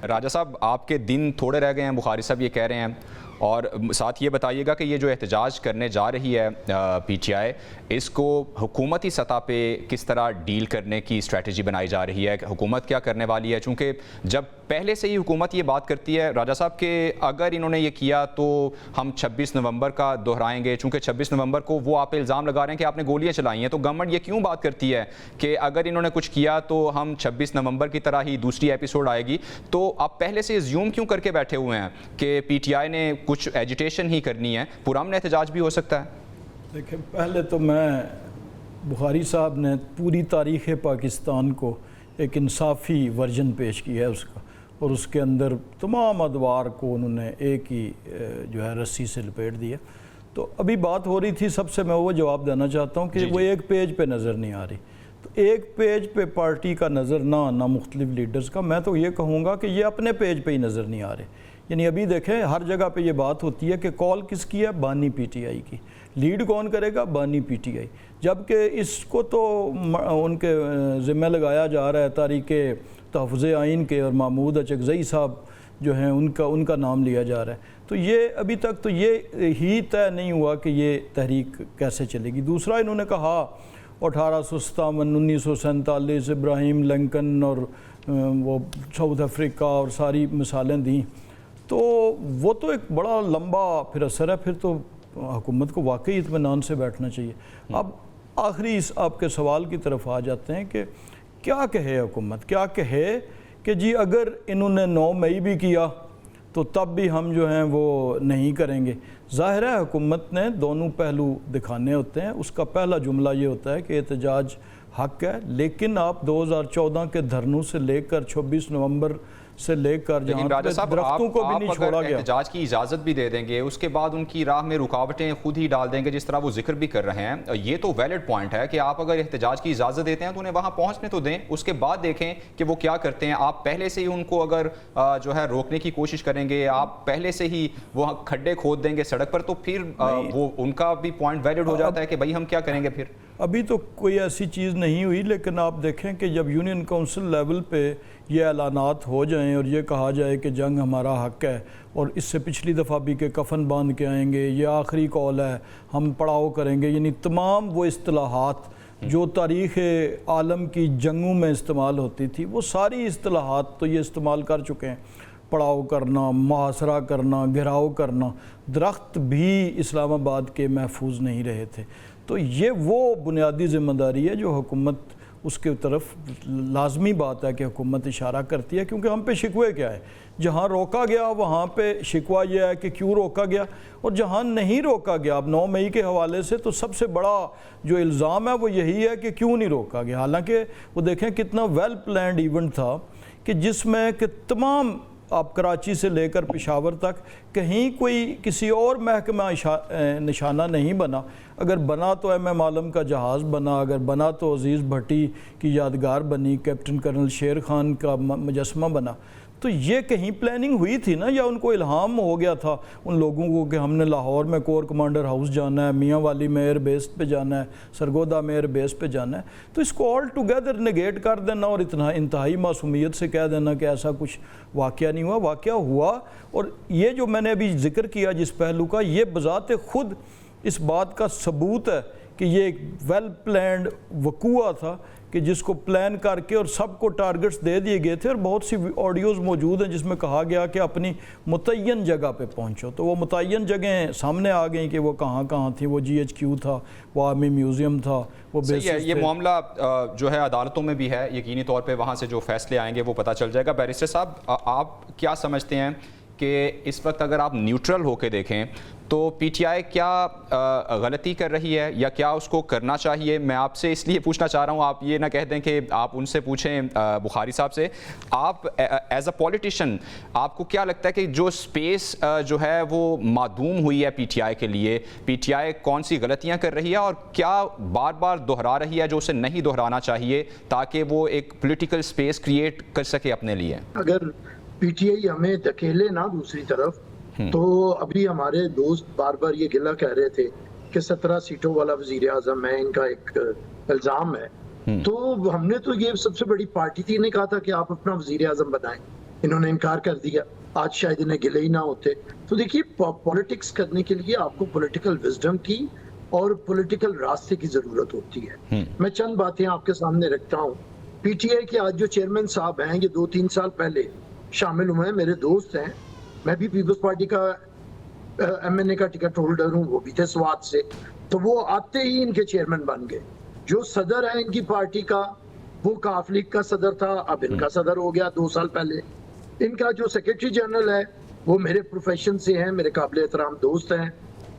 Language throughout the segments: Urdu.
راجہ صاحب آپ کے دن تھوڑے رہ گئے ہیں، بخاری صاحب یہ کہہ رہے ہیں، اور ساتھ یہ بتائیے گا کہ یہ جو احتجاج کرنے جا رہی ہے پی ٹی آئی، اس کو حکومتی سطح پہ کس طرح ڈیل کرنے کی اسٹریٹجی بنائی جا رہی ہے؟ حکومت کیا کرنے والی ہے؟ چونکہ جب پہلے سے ہی حکومت یہ بات کرتی ہے راجہ صاحب کہ اگر انہوں نے یہ کیا تو ہم 26 نومبر کا دہرائیں گے، چونکہ 26 نومبر کو وہ آپ پہ الزام لگا رہے ہیں کہ آپ نے گولیاں چلائی ہیں، تو گورنمنٹ یہ کیوں بات کرتی ہے کہ اگر انہوں نے کچھ کیا تو ہم 26 نومبر کی طرح ہی دوسری ایپیسوڈ آئے گی؟ تو آپ پہلے سے زیوم کیوں کر کے بیٹھے ہوئے ہیں کہ پی ٹی آئی نے کچھ ایجیٹیشن ہی کرنی ہے، پرامن احتجاج بھی ہو سکتا ہے؟ دیکھیں، پہلے تو میں بخاری صاحب نے پوری تاریخ پاکستان کو ایک انصافی ورژن پیش کیا ہے اس کا، اور اس کے اندر تمام ادوار کو انہوں نے ایک ہی جو ہے رسی سے لپیٹ دیا۔ تو ابھی بات ہو رہی تھی، سب سے میں وہ جواب دینا چاہتا ہوں کہ وہ ایک پیج پہ نظر نہیں آ رہی۔ تو ایک پیج پہ پارٹی کا نظر نہ آنا مختلف لیڈرز کا، میں تو یہ کہوں گا کہ یہ اپنے پیج پہ ہی نظر نہیں آ رہے۔ یعنی ابھی دیکھیں ہر جگہ پہ یہ بات ہوتی ہے کہ کال کس کی ہے؟ بانی پی ٹی آئی کی۔ لیڈ کون کرے گا؟ بانی پی ٹی آئی۔ جبکہ اس کو تو ان کے ذمہ لگایا جا رہا ہے تحریک تحفظ آئین کے، اور محمود اچکزئی صاحب جو ہیں ان کا نام لیا جا رہا ہے۔ تو یہ ابھی تک تو یہ ہی طے نہیں ہوا کہ یہ تحریک کیسے چلے گی۔ دوسرا انہوں نے کہا 1857 1947 ابراہیم لنکن اور وہ ساؤتھ افریقہ اور ساری مثالیں دیں، تو وہ تو ایک بڑا لمبا پھر اثر ہے۔ پھر تو حکومت کو واقعی اطمینان سے بیٹھنا چاہیے۔ اب آخری اس آپ کے سوال کی طرف آ جاتے ہیں کہ کیا کہے حکومت؟ کیا کہے کہ جی اگر انہوں نے 9 مئی بھی کیا تو تب بھی ہم جو ہیں وہ نہیں کریں گے۔ ظاہر ہے حکومت نے دونوں پہلو دکھانے ہوتے ہیں۔ اس کا پہلا جملہ یہ ہوتا ہے کہ احتجاج حق ہے، لیکن آپ 2014 کے دھرنوں سے لے کر 26 نومبر سے لے کر جہاں درختوں کو بھی نہیں چھوڑا گیا، احتجاج کی اجازت بھی دے دیں گے، اس کے بعد ان کی راہ میں رکاوٹیں خود ہی ڈال دیں گے، جس طرح وہ ذکر بھی کر رہے ہیں۔ یہ تو ویلڈ پوائنٹ ہے کہ آپ اگر احتجاج کی اجازت دیتے ہیں تو انہیں وہاں پہنچنے تو دیں، اس کے بعد دیکھیں کہ وہ کیا کرتے ہیں۔ آپ پہلے سے ہی ان کو اگر جو ہے روکنے کی کوشش کریں گے، آپ پہلے سے ہی وہ کھڈے کھود دیں گے سڑک پر، تو پھر وہ ان کا بھی پوائنٹ ویلڈ ہو جاتا ہے کہ بھائی ہم کیا کریں گے پھر۔ ابھی تو کوئی ایسی چیز نہیں ہوئی، لیکن آپ دیکھیں کہ جب یونین کونسل لیول پہ یہ اعلانات ہو جائیں اور یہ کہا جائے کہ جنگ ہمارا حق ہے، اور اس سے پچھلی دفعہ بھی کہ کفن باندھ کے آئیں گے، یہ آخری کال ہے، ہم پڑاؤ کریں گے، یعنی تمام وہ اصطلاحات جو تاریخ عالم کی جنگوں میں استعمال ہوتی تھی، وہ ساری اصطلاحات تو یہ استعمال کر چکے ہیں۔ پڑاؤ کرنا، محاصرہ کرنا، گھیراؤ کرنا، درخت بھی اسلام آباد کے محفوظ نہیں رہے تھے۔ تو یہ وہ بنیادی ذمہ داری ہے جو حکومت اس کے طرف لازمی بات ہے کہ حکومت اشارہ کرتی ہے، کیونکہ ہم پہ شکوے کیا ہے؟ جہاں روکا گیا وہاں پہ شکوہ یہ ہے کہ کیوں روکا گیا، اور جہاں نہیں روکا گیا اب 9 مئی کے حوالے سے تو سب سے بڑا جو الزام ہے وہ یہی ہے کہ کیوں نہیں روکا گیا۔ حالانکہ وہ دیکھیں کتنا ویل پلانڈ ایونٹ تھا کہ جس میں کہ تمام آپ کراچی سے لے کر پشاور تک کہیں کوئی کسی اور محکمہ نشانہ نہیں بنا۔ اگر بنا تو ایم ایم عالم کا جہاز بنا، اگر بنا تو عزیز بھٹی کی یادگار بنی، کیپٹن کرنل شیر خان کا مجسمہ بنا۔ تو یہ کہیں پلاننگ ہوئی تھی نا، یا ان کو الہام ہو گیا تھا ان لوگوں کو کہ ہم نے لاہور میں کور کمانڈر ہاؤس جانا ہے، میاں والی میں ایئر بیس پہ جانا ہے، سرگودا میں ایئر بیس پہ جانا ہے؟ تو اس کو آل ٹوگیدر نگیٹ کر دینا اور اتنا انتہائی معصومیت سے کہہ دینا کہ ایسا کچھ واقعہ نہیں ہوا۔ واقعہ ہوا، اور یہ جو میں نے ابھی ذکر کیا جس پہلو کا، یہ بذات خود اس بات کا ثبوت ہے کہ یہ ایک ویل پلانڈ وقوعہ تھا کہ جس کو پلان کر کے اور سب کو ٹارگٹس دے دیے گئے تھے، اور بہت سی آڈیوز موجود ہیں جس میں کہا گیا کہ اپنی متعین جگہ پہ پہنچو، تو وہ متعین جگہیں سامنے آ گئیں کہ وہ کہاں کہاں تھیں۔ وہ جی ایچ کیو تھا، وہ آرمی میوزیم تھا، وہ صحیح ہے۔ یہ معاملہ جو ہے عدالتوں میں بھی ہے، یقینی طور پہ وہاں سے جو فیصلے آئیں گے وہ پتہ چل جائے گا۔ بیرسٹر صاحب، آپ کیا سمجھتے ہیں کہ اس وقت اگر آپ نیوٹرل ہو کے دیکھیں تو پی ٹی آئی کیا غلطی کر رہی ہے یا کیا اس کو کرنا چاہیے؟ میں آپ سے اس لیے پوچھنا چاہ رہا ہوں، آپ یہ نہ کہہ دیں کہ آپ ان سے پوچھیں بخاری صاحب سے، آپ ایز اے پولیٹیشین آپ کو کیا لگتا ہے کہ جو سپیس جو ہے وہ معدوم ہوئی ہے پی ٹی آئی کے لیے، پی ٹی آئی کون سی غلطیاں کر رہی ہے اور کیا بار بار دہرا رہی ہے جو اسے نہیں دہرانا چاہیے تاکہ وہ ایک پولیٹیکل سپیس کریٹ کر سکے اپنے لیے؟ اگر پی ٹی آئی ہمیں دھکیلے نہ دوسری طرف، تو ابھی ہمارے دوست بار بار یہ گلہ کہہ رہے تھے کہ 17 سیٹوں والا وزیر اعظم ہے، ان کا ایک الزام ہے۔ تو ہم نے تو یہ سب سے بڑی پارٹی تھی، نے کہا تھا کہ آپ اپنا وزیر اعظم بنائیں، انہوں نے انکار کر دیا, آج شاید انہیں گلے ہی نہ ہوتے. تو دیکھیے پولیٹکس کرنے کے لیے آپ کو پولیٹیکل وزڈم کی اور پولیٹیکل راستے کی ضرورت ہوتی ہے. میں چند باتیں آپ کے سامنے رکھتا ہوں. پی ٹی آئی کے آج جو چیئرمین صاحب ہیں یہ 2-3 سال پہلے شامل ہوئے ہیں, میرے دوست ہیں, میں بھی پیپلز پارٹی کا ایم این اے کا ٹکٹ ہولڈر ہوں, وہ بھی تھے سوات سے, تو وہ آتے ہی ان کے چیئرمین بن گئے. جو صدر ہے ان کی پارٹی کا وہ کاف لیگ کا صدر تھا, اب ان کا صدر ہو گیا 2 سال پہلے. ان کا جو سیکرٹری جنرل ہے وہ میرے پروفیشن سے ہیں, میرے قابل احترام دوست ہیں,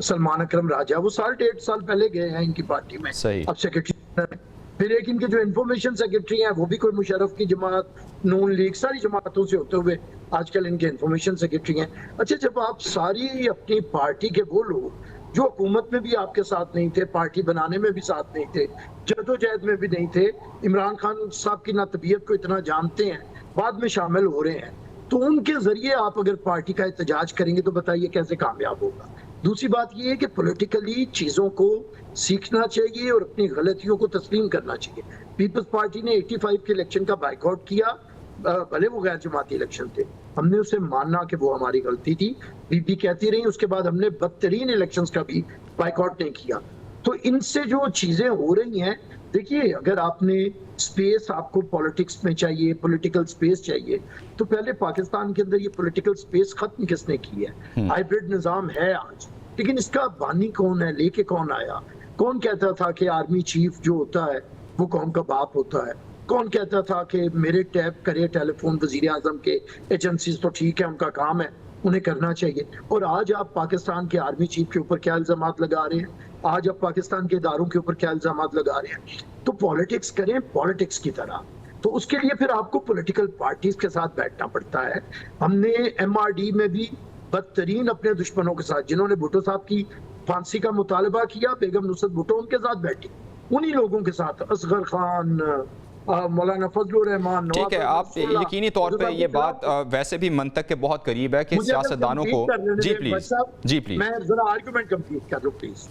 سلمان اکرم راجہ, وہ 1.5 سال پہلے گئے ہیں ان کی پارٹی میں, اب سیکرٹری جنرل. پھر ایک ان کے جو انفارمیشن سیکرٹری ہیں وہ بھی کوئی مشرف کی جماعت, نون لیگ, ساری جماعتوں سے ہوتے ہوئے آج کل ان کے انفارمیشن سیکرٹری ہیں. اچھا, جب آپ ساری اپنی پارٹی کے وہ لوگ جو حکومت میں بھی آپ کے ساتھ نہیں تھے, پارٹی بنانے میں بھی ساتھ نہیں تھے, جدوجہد میں بھی نہیں تھے, عمران خان صاحب کی نہ طبیعت کو اتنا جانتے ہیں, بعد میں شامل ہو رہے ہیں, تو ان کے ذریعے آپ اگر پارٹی کا احتجاج کریں گے تو بتائیے کیسے کامیاب ہوگا. دوسری بات یہ ہے کہ پولیٹیکلی چیزوں کو سیکھنا چاہیے اور اپنی غلطیوں کو تسلیم کرنا چاہیے. پیپلز پارٹی نے 85 کے الیکشن کا بائیکاٹ کیا, بھلے وہ غیر جماعتی الیکشن تھے, ہم نے اسے ماننا کہ وہ ہماری غلطی تھی, بی پی کہتی رہی, اس کے بعد ہم نے بدترین الیکشنز کا بھی بائیکاٹ نہیں کیا. تو ان سے جو چیزیں ہو رہی ہیں, دیکھیے اگر آپ نے سپیس, آپ کو پولیٹکس میں چاہیے, پولیٹیکل سپیس چاہیے, تو پہلے پاکستان کے اندر یہ پولیٹیکل سپیس ختم کس نے کی ہے؟ ہائیبرڈ نظام ہے آج, لیکن اس کا بانی کون ہے, لے کے کون آیا؟ کون کہتا تھا کہ آرمی چیف جو ہوتا ہے وہ قوم کا باپ ہوتا ہے؟ کون کہتا تھا کہ میرے ٹیپ کرے ٹیلی فون وزیر اعظم کے, ایجنسیز تو ٹھیک ہے ان کا کام ہے, انہیں کرنا چاہیے. اور آج آپ پاکستان کے آرمی چیف کے اوپر کیا الزامات لگا رہے ہیں, آج آپ پاکستان کے اداروں کے اوپر کیا الزامات لگا رہے ہیں. تو پولیٹکس کریں پولیٹکس کی طرح, تو اس کے لیے پھر آپ کو پولیٹیکل پارٹیز کے ساتھ بیٹھنا پڑتا ہے. ہم نے ایم آر ڈی میں بھی بدترین اپنے دشمنوں کے ساتھ, جنہوں نے بھٹو صاحب کی پھانسی کا مطالبہ کیا, بیگم نصرت بھٹو ان کے ساتھ بیٹھی, انہی لوگوں کے ساتھ, اصغر خان, مولانا فضل الرحمان. ٹھیک ہے, آپ یقینی طور پہ یہ بات ویسے بھی منطق کے بہت قریب ہے کہ سیاستدانوں کو, جی پلیز میں ذرا آرگومنٹ کمپلیٹ کر لوں پلیز.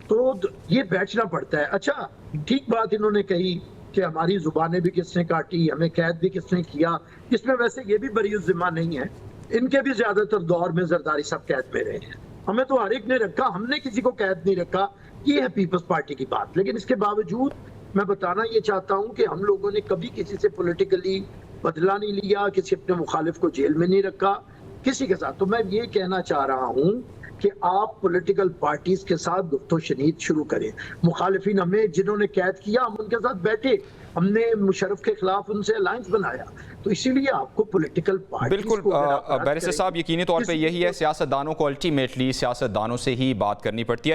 تو یہ بیٹھنا پڑتا ہے. اچھا ٹھیک بات انہوں نے کہی کہ ہماری زبانیں بھی کس نے کاٹی, ہمیں قید بھی کس نے کیا, اس میں ویسے یہ بھی بری الذمہ نہیں ہے, ان کے بھی زیادہ تر دور میں زرداری صاحب قید میں رہے ہیں, ہمیں تو ہر ایک نے رکھا, ہم نے کسی کو قید نہیں رکھا. یہ ہے پیپلز پارٹی کی بات. لیکن اس کے باوجود میں بتانا یہ چاہتا ہوں کہ ہم لوگوں نے کبھی کسی سے پولیٹیکلی بدلہ نہیں لیا, کسی اپنے مخالف کو جیل میں نہیں رکھا کسی کے ساتھ. تو میں یہ کہنا چاہ رہا ہوں کہ آپ پولیٹیکل پارٹیز کے ساتھ گفت و شنید شروع کریں. مخالفین ہمیں جنہوں نے قید کیا, ہم ان کے ساتھ بیٹھے, ہم نے مشرف کے خلاف ان سے الائنس بنایا. تو اسی لیے آپ کو پولیٹیکل پارٹیز بالکل بیرسٹر صاحب, یقینی طور پہ یہی ہے, سیاستدانوں کو الٹیمیٹلی سیاستدانوں سے ہی بات کرنی پڑتی ہے.